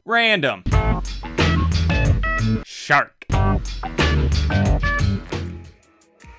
Random Shark.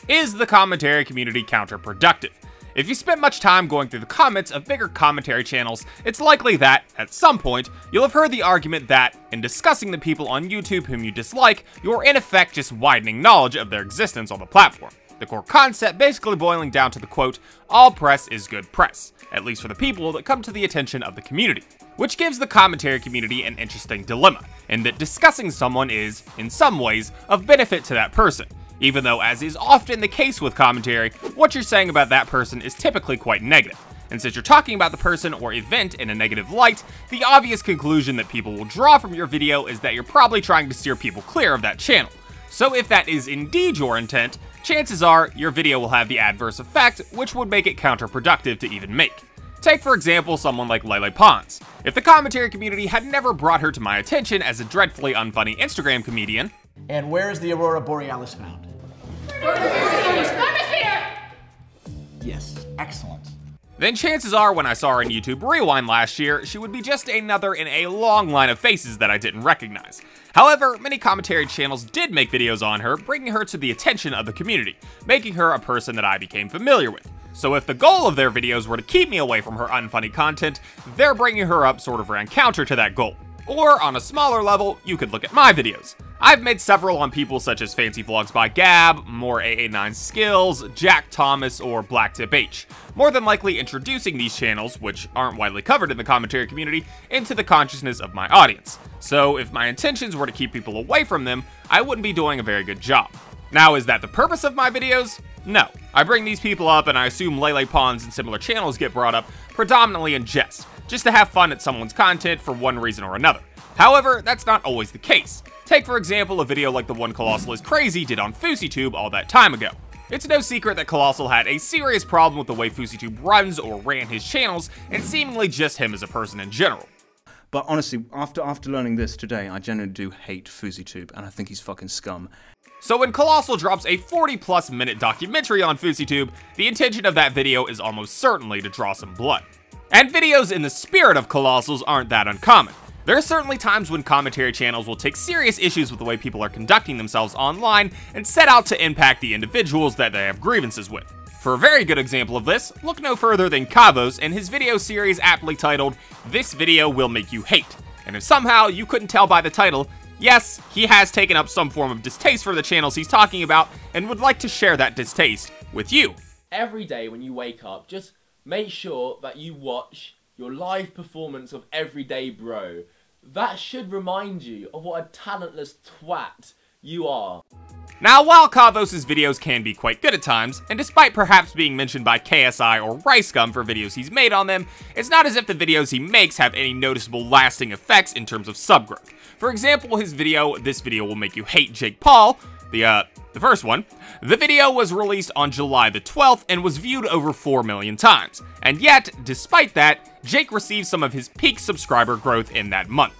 Is the commentary community counterproductive? If you spent much time going through the comments of bigger commentary channels, it's likely that, at some point, you'll have heard the argument that, in discussing the people on YouTube whom you dislike, you're in effect just widening knowledge of their existence on the platform. The core concept basically boiling down to the quote, "all press is good press," at least for the people that come to the attention of the community. Which gives the commentary community an interesting dilemma, in that discussing someone is, in some ways, of benefit to that person. Even though, as is often the case with commentary, what you're saying about that person is typically quite negative. And since you're talking about the person or event in a negative light, the obvious conclusion that people will draw from your video is that you're probably trying to steer people clear of that channel. So if that is indeed your intent, chances are your video will have the adverse effect, which would make it counterproductive to even make. Take, for example, someone like Lele Pons. If the commentary community had never brought her to my attention as a dreadfully unfunny Instagram comedian... And where is the Aurora Borealis found? Yes, excellent. Then chances are when I saw her in YouTube Rewind last year, she would be just another in a long line of faces that I didn't recognize. However, many commentary channels did make videos on her, bringing her to the attention of the community, making her a person that I became familiar with. So if the goal of their videos were to keep me away from her unfunny content, they're bringing her up sort of ran counter to that goal. Or, on a smaller level, you could look at my videos. I've made several on people such as Fancy Vlogs by Gab, More AA9 Skills, Jack Thomas, or Blacktip H, more than likely introducing these channels, which aren't widely covered in the commentary community, into the consciousness of my audience. So if my intentions were to keep people away from them, I wouldn't be doing a very good job. Now, is that the purpose of my videos? No. I bring these people up and I assume Lele Pons and similar channels get brought up predominantly in jest, just to have fun at someone's content for one reason or another. However, that's not always the case. Take, for example, a video like the one Colossal is Crazy did on FouseyTube all that time ago. It's no secret that Colossal had a serious problem with the way FouseyTube runs or ran his channels, and seemingly just him as a person in general. But honestly, after learning this today, I genuinely do hate FouseyTube, and I think he's fucking scum. So when Colossal drops a 40+ minute documentary on FouseyTube, the intention of that video is almost certainly to draw some blood. And videos in the spirit of Colossal's aren't that uncommon. There are certainly times when commentary channels will take serious issues with the way people are conducting themselves online and set out to impact the individuals that they have grievances with. For a very good example of this, look no further than Kavos and his video series aptly titled, "This Video Will Make You Hate." And if somehow you couldn't tell by the title, yes, he has taken up some form of distaste for the channels he's talking about and would like to share that distaste with you. Every day when you wake up, just make sure that you watch your live performance of Everyday Bro. That should remind you of what a talentless twat you are. Now, while Kavos' videos can be quite good at times, and despite perhaps being mentioned by KSI or RiceGum for videos he's made on them, it's not as if the videos he makes have any noticeable lasting effects in terms of sub growth. For example, his video, "This Video Will Make You Hate Jake Paul," the first one, the video was released on July the 12th and was viewed over 4 million times. And yet, despite that, Jake received some of his peak subscriber growth in that month.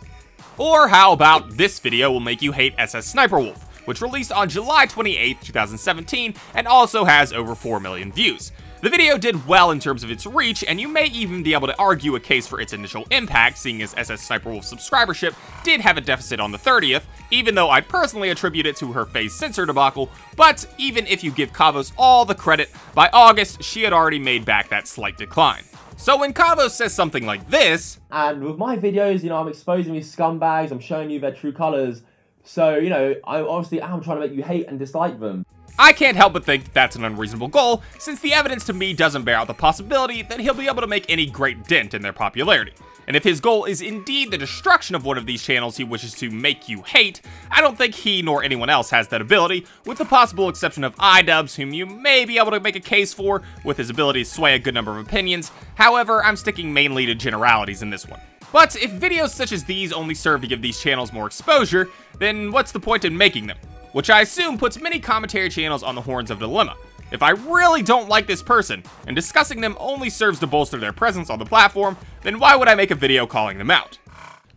Or how about "This Video Will Make You Hate SS Sniper Wolf," which released on July 28, 2017, and also has over 4 million views. The video did well in terms of its reach, and you may even be able to argue a case for its initial impact, seeing as SS Sniper Wolf's subscribership did have a deficit on the 30th, even though I'd personally attribute it to her face censor debacle. But even if you give Kavos all the credit, by August, she had already made back that slight decline. So when Kavos says something like this, and with my videos, you know, I'm exposing these scumbags, I'm showing you their true colors, so, you know, I obviously am trying to make you hate and dislike them. I can't help but think that that's an unreasonable goal, since the evidence to me doesn't bear out the possibility that he'll be able to make any great dent in their popularity. And if his goal is indeed the destruction of one of these channels he wishes to make you hate, I don't think he nor anyone else has that ability, with the possible exception of iDubbbz, whom you may be able to make a case for, with his ability to sway a good number of opinions. However, I'm sticking mainly to generalities in this one. But if videos such as these only serve to give these channels more exposure, then what's the point in making them? Which I assume puts many commentary channels on the horns of a dilemma. If I really don't like this person, and discussing them only serves to bolster their presence on the platform, then why would I make a video calling them out?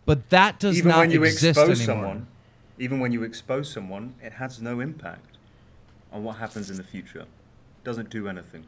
But that does not exist anymore. Even when you expose someone, it has no impact on what happens in the future. It doesn't do anything.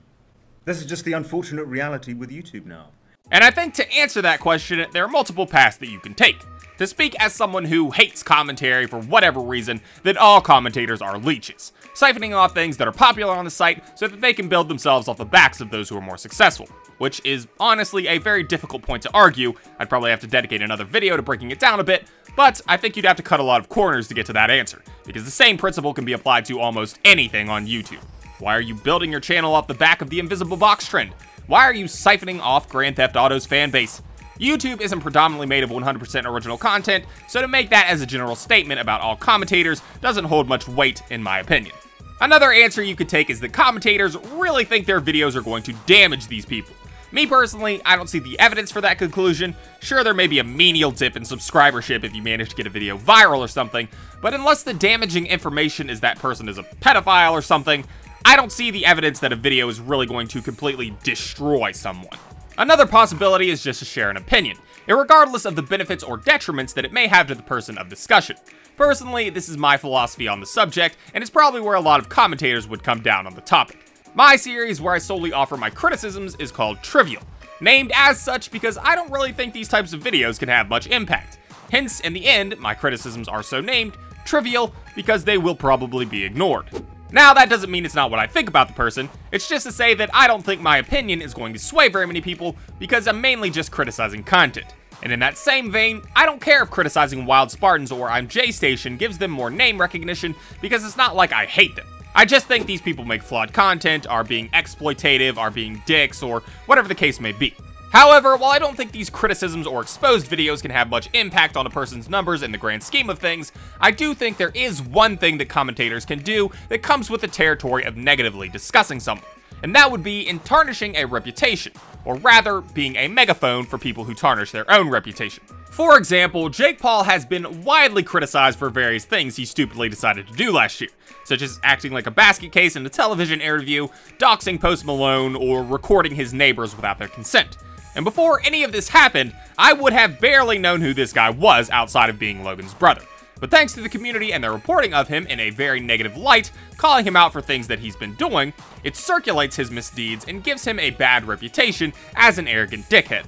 This is just the unfortunate reality with YouTube now. And I think to answer that question, there are multiple paths that you can take. To To speak as someone who hates commentary for whatever reason, that all commentators are leeches, siphoning off things that are popular on the site so that they can build themselves off the backs of those who are more successful, which is honestly a very difficult point to argue. I'd probably have to dedicate another video to breaking it down a bit, but I think you'd have to cut a lot of corners to get to that answer, because the same principle can be applied to almost anything on YouTube. Why are you building your channel off the back of the invisible box trend? Why are you siphoning off Grand Theft Auto's fan base? YouTube isn't predominantly made of 100% original content, so to make that as a general statement about all commentators doesn't hold much weight in my opinion. Another answer you could take is that commentators really think their videos are going to damage these people. Me personally, I don't see the evidence for that conclusion. Sure, there may be a menial dip in subscribership if you manage to get a video viral or something, but unless the damaging information is that person is a pedophile or something, I don't see the evidence that a video is really going to completely destroy someone. Another possibility is just to share an opinion, irregardless of the benefits or detriments that it may have to the person of discussion. Personally, this is my philosophy on the subject, and it's probably where a lot of commentators would come down on the topic. My series where I solely offer my criticisms is called Trivial, named as such because I don't really think these types of videos can have much impact. Hence, in the end, my criticisms are so named Trivial because they will probably be ignored. Now, that doesn't mean it's not what I think about the person, it's just to say that I don't think my opinion is going to sway very many people because I'm mainly just criticizing content. And in that same vein, I don't care if criticizing Wild Spartans or I'm J-Station gives them more name recognition because it's not like I hate them. I just think these people make flawed content, are being exploitative, are being dicks, or whatever the case may be. However, while I don't think these criticisms or exposed videos can have much impact on a person's numbers in the grand scheme of things, I do think there is one thing that commentators can do that comes with the territory of negatively discussing someone, and that would be in tarnishing a reputation, or rather, being a megaphone for people who tarnish their own reputation. For example, Jake Paul has been widely criticized for various things he stupidly decided to do last year, such as acting like a basket case in a television interview, doxing Post Malone, or recording his neighbors without their consent. And before any of this happened, I would have barely known who this guy was outside of being Logan's brother. But thanks to the community and their reporting of him in a very negative light, calling him out for things that he's been doing, it circulates his misdeeds and gives him a bad reputation as an arrogant dickhead.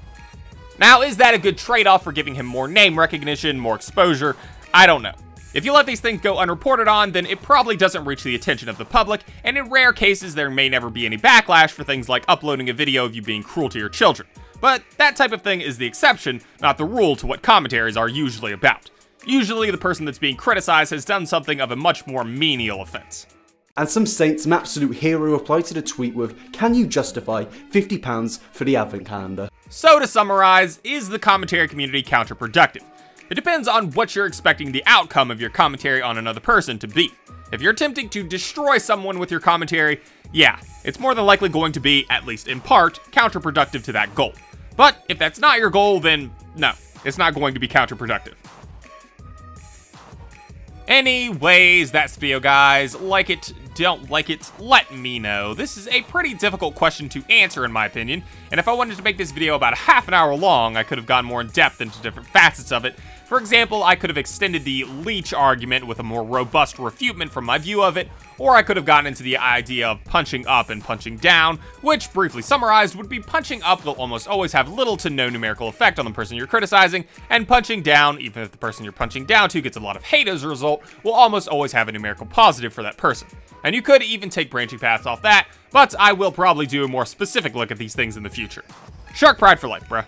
Now, is that a good trade-off for giving him more name recognition, more exposure? I don't know. If you let these things go unreported on, then it probably doesn't reach the attention of the public, and in rare cases there may never be any backlash for things like uploading a video of you being cruel to your children. But that type of thing is the exception, not the rule to what commentaries are usually about. Usually the person that's being criticized has done something of a much more menial offense. And some state some absolute hero replied to the tweet with, "Can you justify £50 for the advent calendar?" So to summarize, is the commentary community counterproductive? It depends on what you're expecting the outcome of your commentary on another person to be. If you're attempting to destroy someone with your commentary, yeah, it's more than likely going to be, at least in part, counterproductive to that goal. But if that's not your goal, then no, it's not going to be counterproductive. Anyways, that's the video, guys. Like it, don't like it, let me know. This is a pretty difficult question to answer, in my opinion, and if I wanted to make this video about half an hour long, I could have gone more in depth into different facets of it. For example, I could have extended the leech argument with a more robust refutation from my view of it, or I could have gotten into the idea of punching up and punching down, which, briefly summarized, would be punching up will almost always have little to no numerical effect on the person you're criticizing, and punching down, even if the person you're punching down to gets a lot of hate as a result, will almost always have a numerical positive for that person. And you could even take branching paths off that, but I will probably do a more specific look at these things in the future. Shark pride for life, bruh.